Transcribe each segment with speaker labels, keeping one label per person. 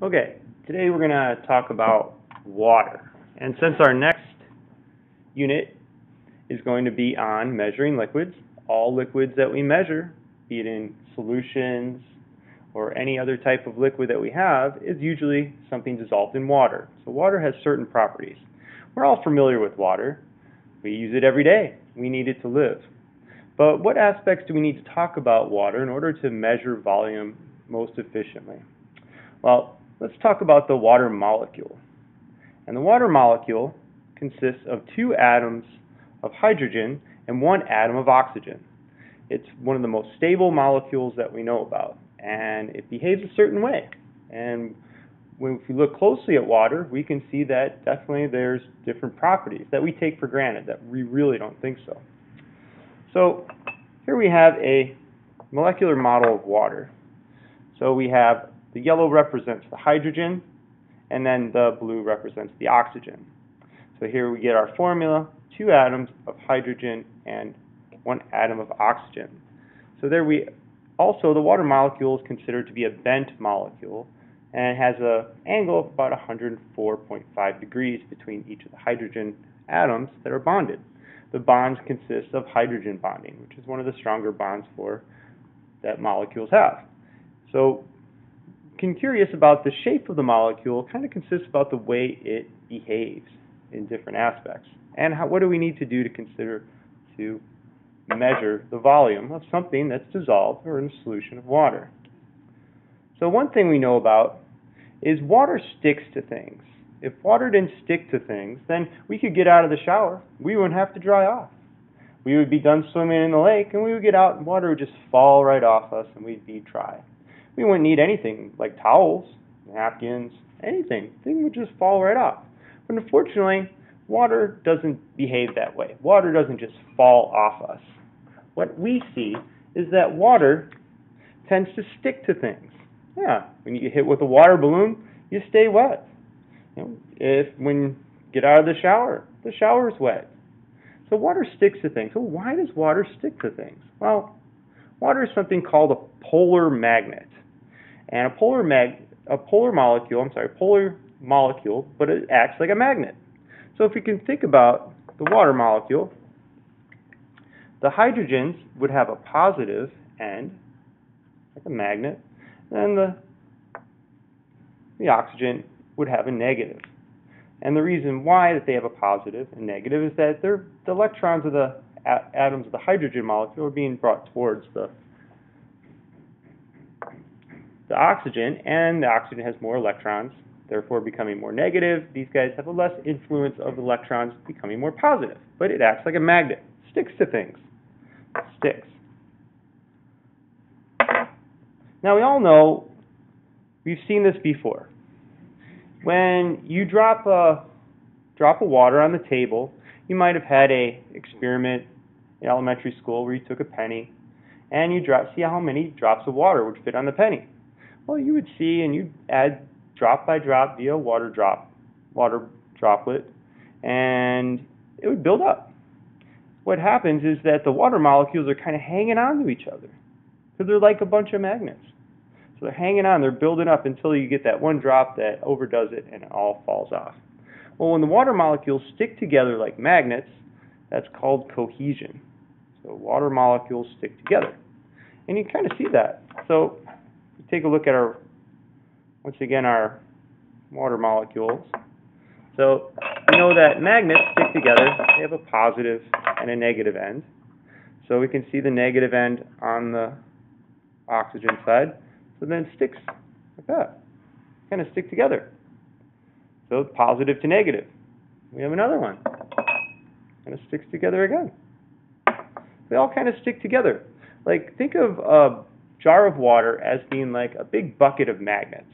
Speaker 1: Okay, today we're going to talk about water. And since our next unit is going to be on measuring liquids, all liquids that we measure, be it in solutions or any other type of liquid that we have, is usually something dissolved in water. So water has certain properties. We're all familiar with water. We use it every day. We need it to live. But what aspects do we need to talk about water in order to measure volume most efficiently? Well, let's talk about the water molecule. And the water molecule consists of two atoms of hydrogen and one atom of oxygen. It's one of the most stable molecules that we know about, and it behaves a certain way. And if we look closely at water, we can see that definitely there's different properties that we take for granted that we really don't think so. So here we have a molecular model of water. So we have the yellow represents the hydrogen, and then the blue represents the oxygen. So here we get our formula, two atoms of hydrogen and one atom of oxygen. So there we also, the water molecule is considered to be a bent molecule, and it has an angle of about 104.5 degrees between each of the hydrogen atoms that are bonded. The bonds consist of hydrogen bonding, which is one of the stronger bonds that molecules have. So curious about the shape of the molecule kind of consists about the way it behaves in different aspects. And what do we need to do to consider to measure the volume of something that's dissolved or in a solution of water? So one thing we know about is water sticks to things. If water didn't stick to things, then we could get out of the shower. We wouldn't have to dry off. We would be done swimming in the lake, and we would get out, and water would just fall right off us, and we'd be dry. We wouldn't need anything like towels, napkins, anything. Things would just fall right off. But unfortunately, water doesn't behave that way. Water doesn't just fall off us. What we see is that water tends to stick to things. Yeah, when you get hit with a water balloon, you stay wet. When you get out of the shower's wet. So water sticks to things. So why does water stick to things? Well, water is something called a polar magnet. And a polar molecule, but it acts like a magnet. So if we can think about the water molecule, the hydrogens would have a positive end, like a magnet, and the oxygen would have a negative. And the reason why that they have a positive and negative is that the electrons of the atoms of the hydrogen molecule are being brought towards the oxygen, and the oxygen has more electrons, therefore becoming more negative. These guys have a less influence of electrons becoming more positive, but it acts like a magnet, sticks to things, sticks. Now we all know, we've seen this before. When you drop a water on the table, you might have had an experiment in elementary school where you took a penny and you see how many drops of water would fit on the penny. Well, you would see, and you'd add drop by drop via water droplet, and it would build up. What happens is that the water molecules are kind of hanging on to each other, because they're like a bunch of magnets. So they're hanging on, they're building up until you get that one drop that overdoes it and it all falls off. Well, when the water molecules stick together like magnets, that's called cohesion. So water molecules stick together. And you kind of see that. So take a look at our water molecules. So we know that magnets stick together. They have a positive and a negative end. So we can see the negative end on the oxygen side. So then it sticks like that. Kind of stick together. So positive to negative. We have another one. Kind of sticks together again. They all kind of stick together. Like, think of a jar of water as being like a big bucket of magnets.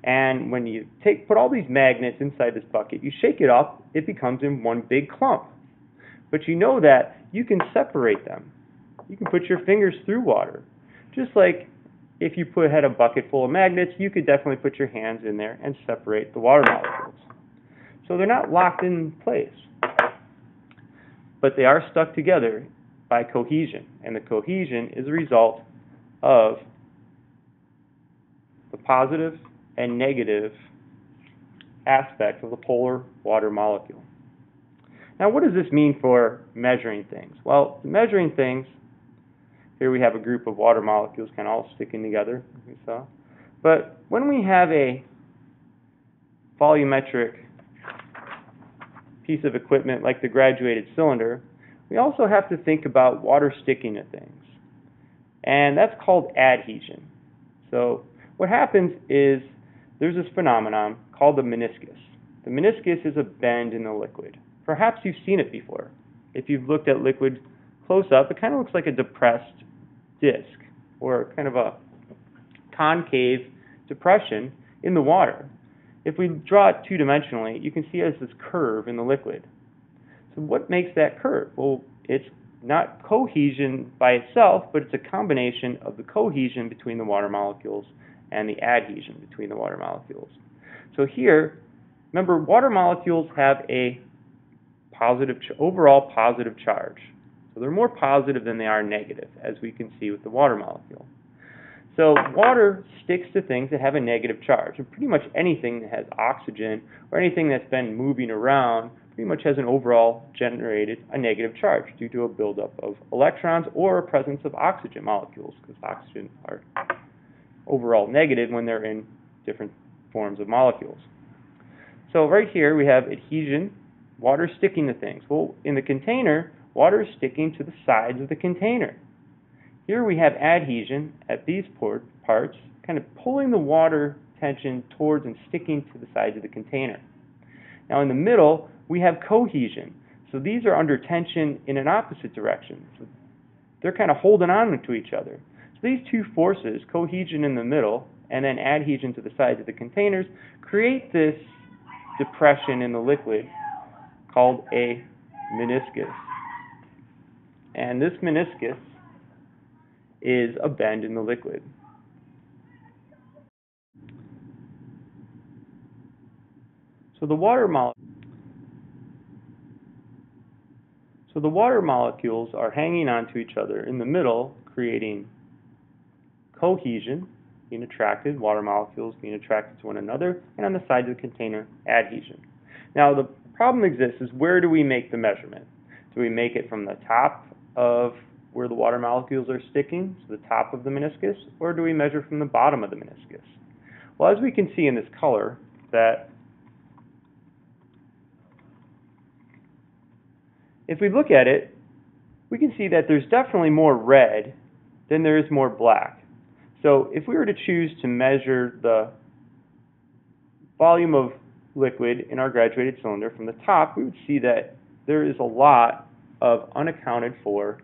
Speaker 1: And when you put all these magnets inside this bucket, you shake it up, it becomes in one big clump. But you know that you can separate them. You can put your fingers through water. Just like if you had a bucket full of magnets, you could definitely put your hands in there and separate the water molecules. So they're not locked in place, but they are stuck together by cohesion. And the cohesion is a result of the positive and negative aspect of the polar water molecule. Now, what does this mean for measuring things? Well, measuring things, here we have a group of water molecules kind of all sticking together, as we saw. But when we have a volumetric piece of equipment like the graduated cylinder, we also have to think about water sticking to things. And that's called adhesion. So what happens is there's this phenomenon called the meniscus. The meniscus is a bend in the liquid. Perhaps you've seen it before. If you've looked at liquid close up, it kind of looks like a depressed disc or kind of a concave depression in the water. If we draw it two-dimensionally, you can see it as this curve in the liquid. So what makes that curve? Well, it's not cohesion by itself, but it's a combination of the cohesion between the water molecules and the adhesion between the water molecules. So here, remember, water molecules have a overall positive charge. So they're more positive than they are negative, as we can see with the water molecule. So water sticks to things that have a negative charge, and pretty much anything that has oxygen or anything that's been moving around pretty much has an overall generated a negative charge due to a buildup of electrons or a presence of oxygen molecules, because oxygen are overall negative when they're in different forms of molecules. So right here we have adhesion, water sticking to things. Well, in the container, water is sticking to the sides of the container. Here we have adhesion at these parts, kind of pulling the water tension towards and sticking to the sides of the container. Now in the middle, we have cohesion. So these are under tension in an opposite direction. So they're kind of holding on to each other. So these two forces, cohesion in the middle and then adhesion to the sides of the containers, create this depression in the liquid called a meniscus. And this meniscus is a bend in the liquid. So the water molecules are hanging onto each other in the middle, creating cohesion, being attracted, water molecules being attracted to one another, and on the sides of the container, adhesion. Now the problem exists is, where do we make the measurement? Do we make it from the top of where the water molecules are sticking, so the top of the meniscus, or do we measure from the bottom of the meniscus? Well, as we can see in this color, that if we look at it, we can see that there's definitely more red than there is more black. So if we were to choose to measure the volume of liquid in our graduated cylinder from the top, we would see that there is a lot of unaccounted for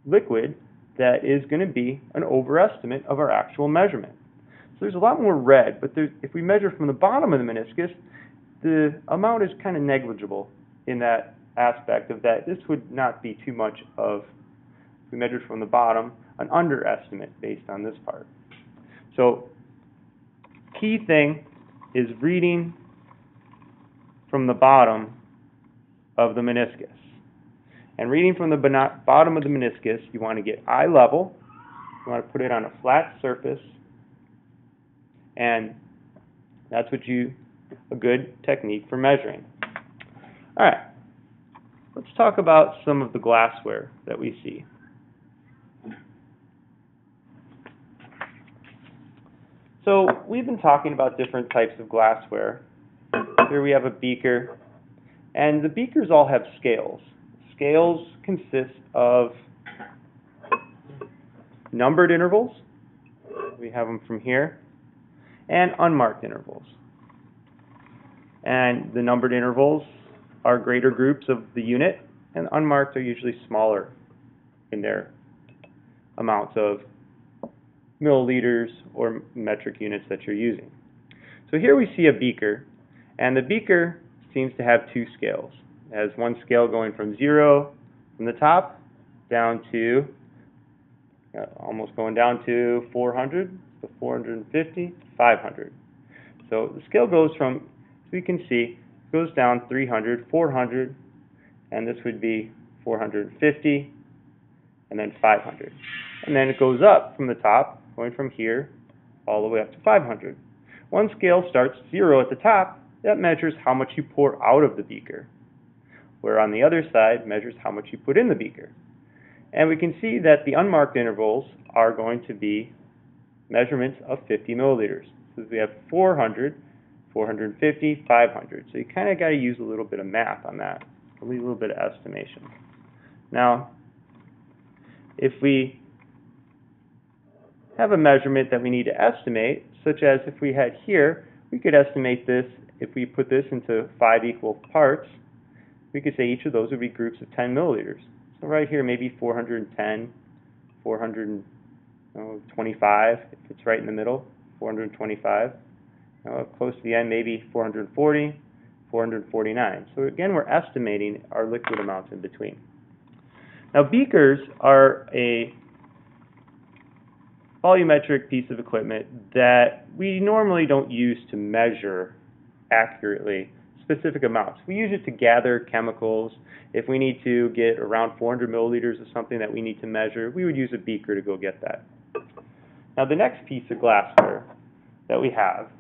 Speaker 1: liquid that is going to be an overestimate of our actual measurement. So there's a lot more red, but if we measure from the bottom of the meniscus, the amount is kind of negligible in that aspect of that. This would not be too much of, if we measured from the bottom, an underestimate based on this part. So key thing is reading from the bottom of the meniscus. And reading from the bottom of the meniscus, you want to get eye level. You want to put it on a flat surface. And that's a good technique for measuring. All right. Let's talk about some of the glassware that we see. So we've been talking about different types of glassware. Here we have a beaker. And the beakers all have scales. Scales consist of numbered intervals, we have them from here, and unmarked intervals. And the numbered intervals are greater groups of the unit, and unmarked are usually smaller in their amounts of milliliters or metric units that you're using. So here we see a beaker, and the beaker seems to have two scales. It has one scale going from 0 from the top down to almost going down to 400, to 450, 500. So the scale goes from, as we can see, goes down 300, 400, and this would be 450, and then 500. And then it goes up from the top, going from here all the way up to 500. One scale starts 0 at the top. That measures how much you pour out of the beaker, where on the other side measures how much you put in the beaker. And we can see that the unmarked intervals are going to be measurements of 50 milliliters. So we have 400, 450, 500. So you kind of got to use a little bit of math on that, a little bit of estimation. Now, if we have a measurement that we need to estimate, such as if we had here, we could estimate this, if we put this into 5 equal parts, we could say each of those would be groups of 10 milliliters. So right here, maybe 410, 425, if it's right in the middle, 425. Close to the end, maybe 440, 449. So again, we're estimating our liquid amounts in between. Now, beakers are a volumetric piece of equipment that we normally don't use to measure accurately specific amounts. We use it to gather chemicals. If we need to get around 400 milliliters of something that we need to measure, we would use a beaker to go get that. Now, the next piece of glassware that we have